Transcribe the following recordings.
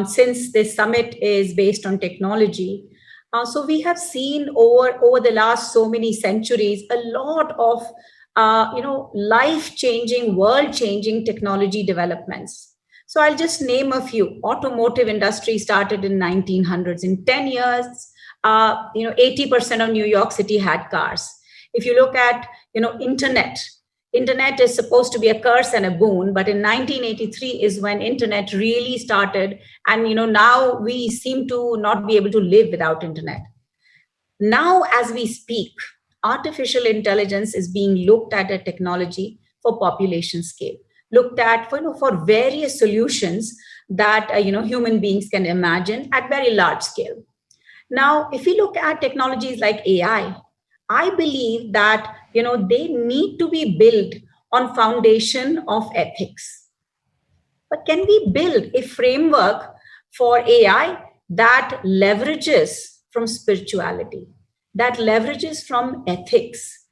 since this summit is based on technology. So we have seen over the last so many centuries a lot of life-changing, world-changing technology developments. So I'll just name a few. Automotive industry started in 1900s. In 10 years, 80% of New York City had cars. If you look at, internet is supposed to be a curse and a boon, but in 1983 is when internet really started. And, now we seem to not be able to live without internet. Now, as we speak, artificial intelligence is being looked at a technology for population scale, looked at for various solutions that human beings can imagine at very large scale. Now, if we look at technologies like AI, I believe that they need to be built on foundation of ethics. But can we build a framework for AI that leverages from spirituality, that leverages from ethics?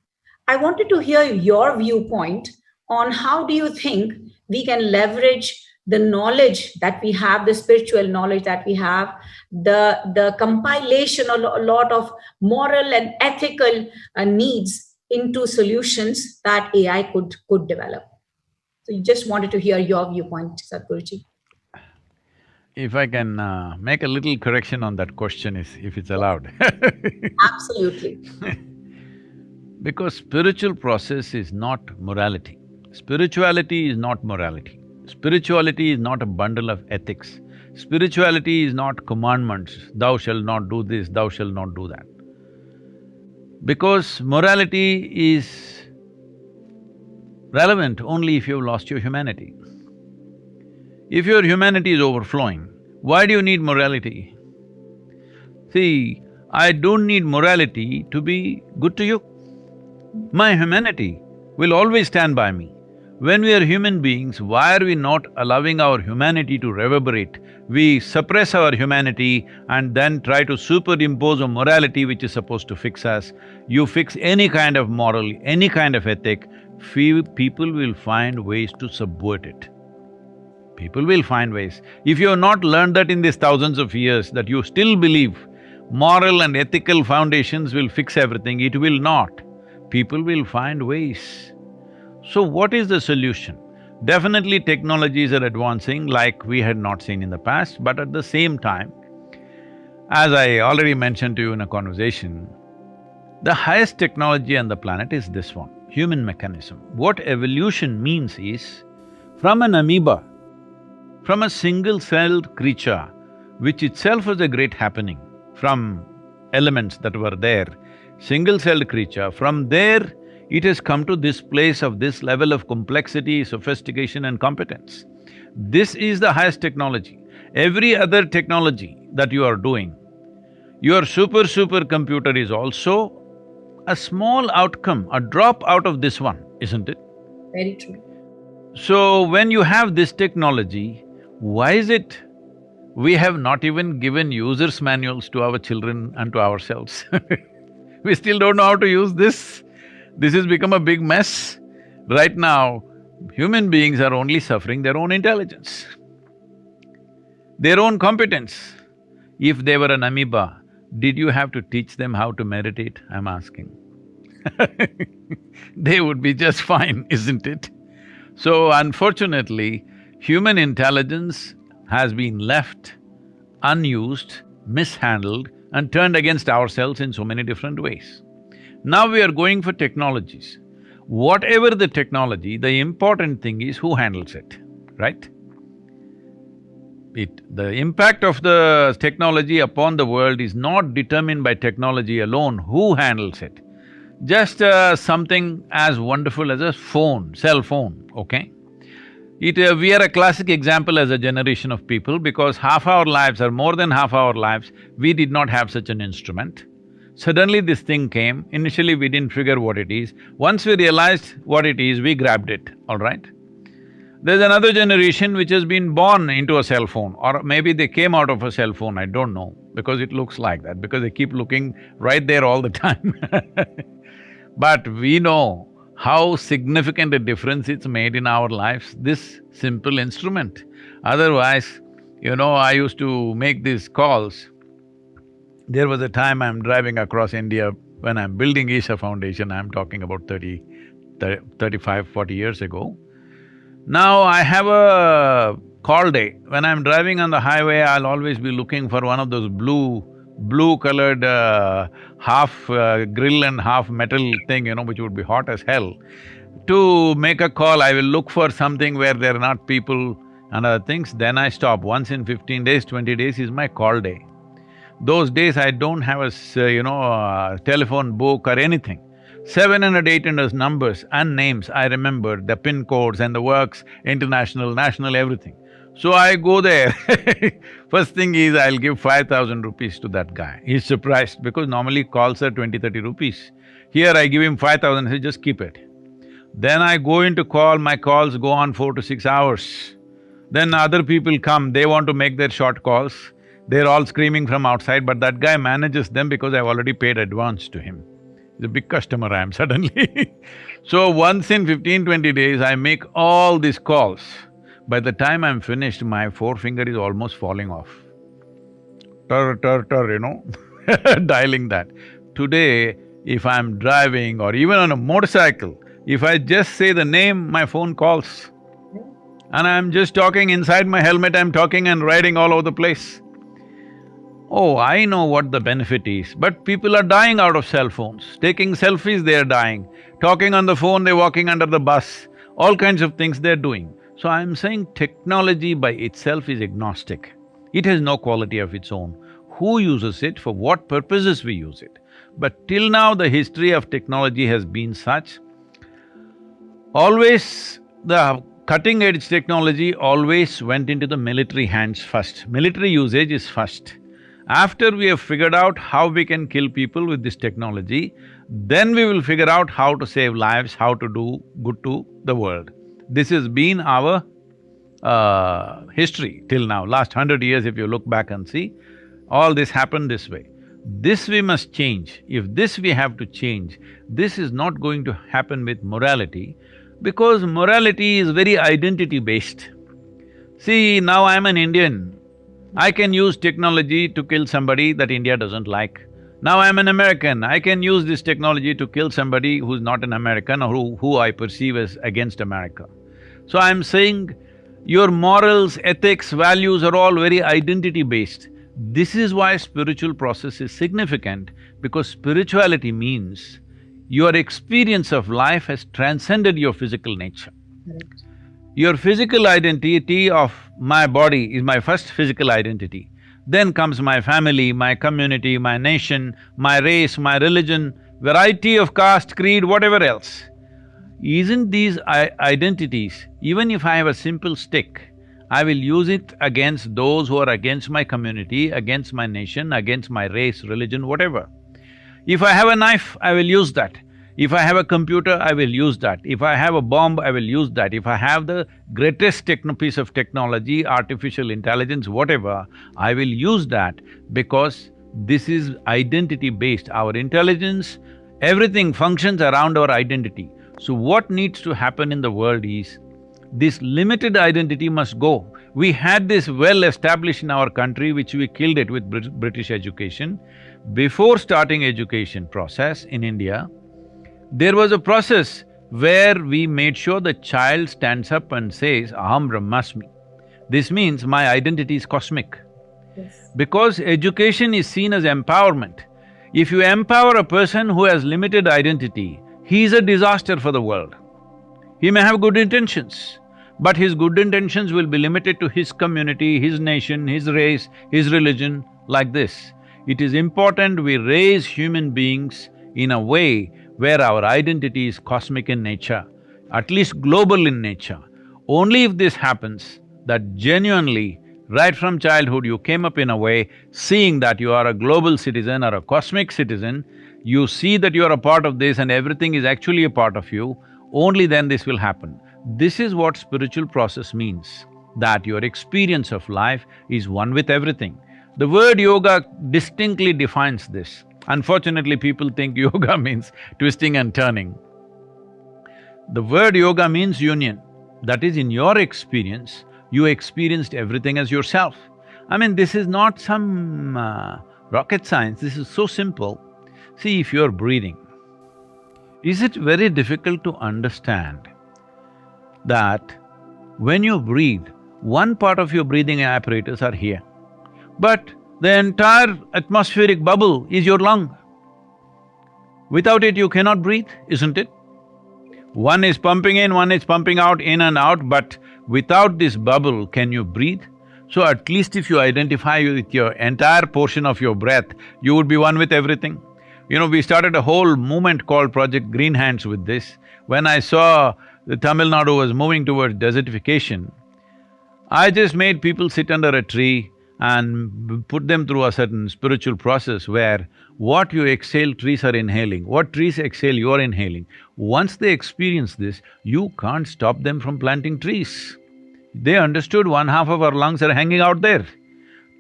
I wanted to hear your viewpoint on how do you think we can leverage the knowledge that we have, the spiritual knowledge that we have, the compilation of a lot of moral and ethical needs into solutions that AI could develop. So you just wanted to hear your viewpoint, Sadhguruji. If I can make a little correction on that question, if it's allowed. Absolutely. Because spiritual process is not morality. Spirituality is not morality. Spirituality is not a bundle of ethics. Spirituality is not commandments, thou shalt not do this, thou shalt not do that. Because morality is relevant only if you've lost your humanity. If your humanity is overflowing, why do you need morality? See, I don't need morality to be good to you. My humanity will always stand by me. When we are human beings, why are we not allowing our humanity to reverberate? We suppress our humanity and then try to superimpose a morality which is supposed to fix us. You fix any kind of moral, any kind of ethic, people will find ways to subvert it. People will find ways. If you have not learned that in these thousands of years, that you still believe moral and ethical foundations will fix everything, it will not. People will find ways. So what is the solution? Definitely technologies are advancing like we had not seen in the past, but at the same time, as I already mentioned to you in a conversation, the highest technology on the planet is this one, human mechanism. What evolution means is, from an amoeba, from a single-celled creature, which itself was a great happening, from elements that were there, single-celled creature, from there it has come to this place of this level of complexity, sophistication and competence. This is the highest technology. Every other technology that you are doing, your supercomputer is also a small outcome, a drop out of this one, isn't it? Very true. So when you have this technology, why is it we have not even given users' manuals to our children and to ourselves? We still don't know how to use this. This has become a big mess. Right now, human beings are only suffering their own intelligence, their own competence. If they were an amoeba, did you have to teach them how to meditate? I'm asking. They would be just fine, isn't it? So unfortunately, human intelligence has been left unused, mishandled and turned against ourselves in so many different ways. Now we are going for technologies. Whatever the technology, the important thing is who handles it, right? The impact of the technology upon the world is not determined by technology alone, who handles it. Just something as wonderful as a phone, cell phone, okay? We are a classic example as a generation of people because half our lives or more than half our lives, we did not have such an instrument. Suddenly this thing came, initially we didn't figure what it is. Once we realized what it is, we grabbed it, all right? There's another generation which has been born into a cell phone, or maybe they came out of a cell phone, I don't know, because it looks like that, because they keep looking right there all the time. But we know how significant a difference it's made in our lives, this simple instrument. Otherwise, I used to make these calls. There was a time I'm driving across India when I'm building Isha Foundation, I'm talking about 35, 40 years ago. Now I have a call day. When I'm driving on the highway, I'll always be looking for one of those blue colored half grill and half metal thing, which would be hot as hell. To make a call, I will look for something where there are not people and other things, then I stop. Once in 15 days, 20 days is my call day. Those days I don't have a telephone book or anything. 700, 800 numbers and names, I remember the PIN codes and the works, international, national, everything. So I go there first thing is I'll give 5,000 rupees to that guy. He's surprised because normally calls are 20, 30 rupees. Here I give him 5,000, he says, just keep it. Then I go into call, my calls go on 4 to 6 hours. Then other people come, they want to make their short calls. They're all screaming from outside, but that guy manages them because I've already paid advance to him. He's a big customer I am suddenly So once in 15, 20 days, I make all these calls. By the time I'm finished, my forefinger is almost falling off. Dialing that. Today, if I'm driving or even on a motorcycle, if I just say the name, my phone calls. And I'm just talking inside my helmet, I'm talking and riding all over the place. Oh, I know what the benefit is, but people are dying out of cell phones. Taking selfies, they're dying. Talking on the phone, they're walking under the bus. All kinds of things they're doing. So I'm saying technology by itself is agnostic. It has no quality of its own. Who uses it, for what purposes we use it. But till now, the history of technology has been such, always the cutting-edge technology always went into the military hands first. Military usage is first. After we have figured out how we can kill people with this technology, then we will figure out how to save lives, how to do good to the world. This has been our history till now. Last 100 years, if you look back and see, all this happened this way. This we must change. If this we have to change, this is not going to happen with morality, because morality is very identity-based. See, now I'm an Indian, I can use technology to kill somebody that India doesn't like. Now I'm an American, I can use this technology to kill somebody who's not an American or who I perceive as against America. So I'm saying, your morals, ethics, values are all very identity-based. This is why spiritual process is significant, because spirituality means your experience of life has transcended your physical nature. Correct. Your physical identity of my body is my first physical identity. Then comes my family, my community, my nation, my race, my religion, variety of caste, creed, whatever else. Isn't these identities, even if I have a simple stick, I will use it against those who are against my community, against my nation, against my race, religion, whatever. If I have a knife, I will use that. If I have a computer, I will use that. If I have a bomb, I will use that. If I have the greatest piece of technology, artificial intelligence, whatever, I will use that, because this is identity-based. Our intelligence, everything functions around our identity. So what needs to happen in the world is, this limited identity must go. We had this well established in our country, which we killed it with British education. Before starting education process in India, there was a process where we made sure the child stands up and says, Aham Brahmasmi. This means my identity is cosmic. Yes. Because education is seen as empowerment. If you empower a person who has limited identity, he is a disaster for the world. He may have good intentions, but his good intentions will be limited to his community, his nation, his race, his religion, like this. It is important we raise human beings in a way where our identity is cosmic in nature, at least global in nature. Only if this happens, that genuinely, right from childhood you came up in a way, seeing that you are a global citizen or a cosmic citizen, you see that you are a part of this and everything is actually a part of you, only then this will happen. This is what spiritual process means, that your experience of life is one with everything. The word yoga distinctly defines this. Unfortunately, people think yoga means twisting and turning. The word yoga means union. That is, in your experience, you experienced everything as yourself. I mean, this is not some rocket science, this is so simple. See, if you're breathing, is it very difficult to understand that when you breathe, one part of your breathing apparatus are here, but the entire atmospheric bubble is your lung. Without it, you cannot breathe, isn't it? One is pumping in, one is pumping out, in and out, but without this bubble, can you breathe? So at least if you identify with your entire portion of your breath, you would be one with everything. You know, we started a whole movement called Project Green Hands with this. When I saw the Tamil Nadu was moving towards desertification, I just made people sit under a tree and put them through a certain spiritual process where what you exhale, trees are inhaling, what trees exhale, you are inhaling. Once they experience this, you can't stop them from planting trees. They understood one half of our lungs are hanging out there.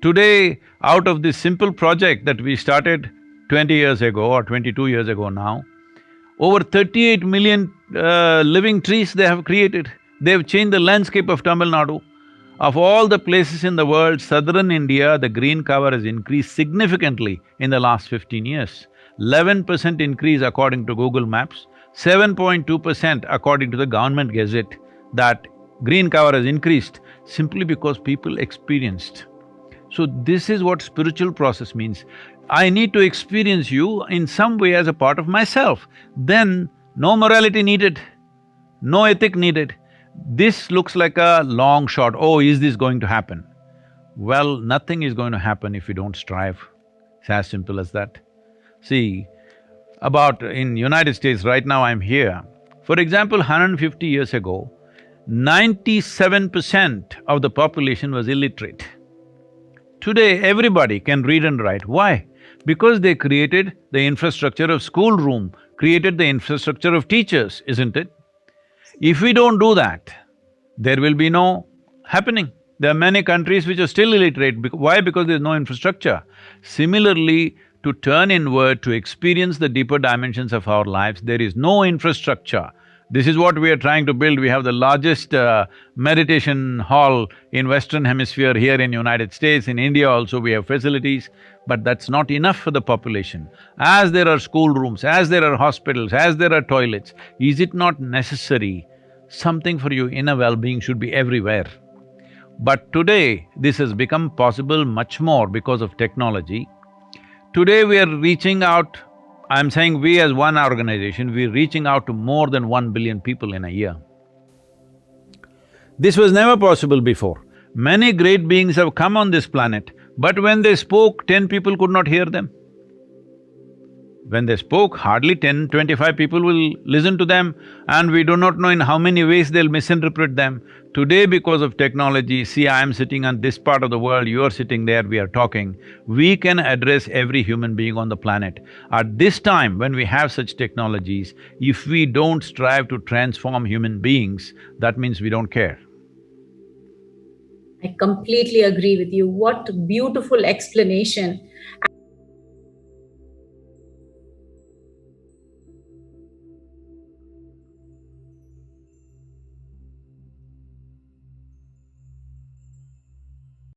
Today, out of this simple project that we started 20 years ago or 22 years ago now, over 38 million living trees they have created. They've changed the landscape of Tamil Nadu. Of all the places in the world, southern India, the green cover has increased significantly in the last 15 years. 11% increase according to Google Maps, 7.2% according to the government gazette, that green cover has increased simply because people experienced. So this is what spiritual process means. I need to experience you in some way as a part of myself. Then no morality needed, no ethic needed. This looks like a long shot, oh, is this going to happen? Well, nothing is going to happen if you don't strive. It's as simple as that. See, in United States, right now I'm here. For example, 150 years ago, 97% of the population was illiterate. Today, everybody can read and write. Why? Because they created the infrastructure of schoolroom, created the infrastructure of teachers, isn't it? If we don't do that, there will be no happening. There are many countries which are still illiterate. Why? Because there's no infrastructure. Similarly, to turn inward, to experience the deeper dimensions of our lives, there is no infrastructure. This is what we are trying to build. We have the largest meditation hall in Western Hemisphere here in United States. In India also we have facilities, but that's not enough for the population. As there are schoolrooms, as there are hospitals, as there are toilets, is it not necessary something for your inner well-being should be everywhere? But today, this has become possible much more because of technology. Today we are reaching out, I'm saying we as one organization, we're reaching out to more than 1 billion people in a year. This was never possible before. Many great beings have come on this planet, but when they spoke, 10 people could not hear them. When they spoke, hardly 10, 25 people will listen to them, and we do not know in how many ways they'll misinterpret them. Today, because of technology, see, I am sitting on this part of the world, you are sitting there, we are talking, we can address every human being on the planet. At this time, when we have such technologies, if we don't strive to transform human beings, that means we don't care. I completely agree with you. What beautiful explanation.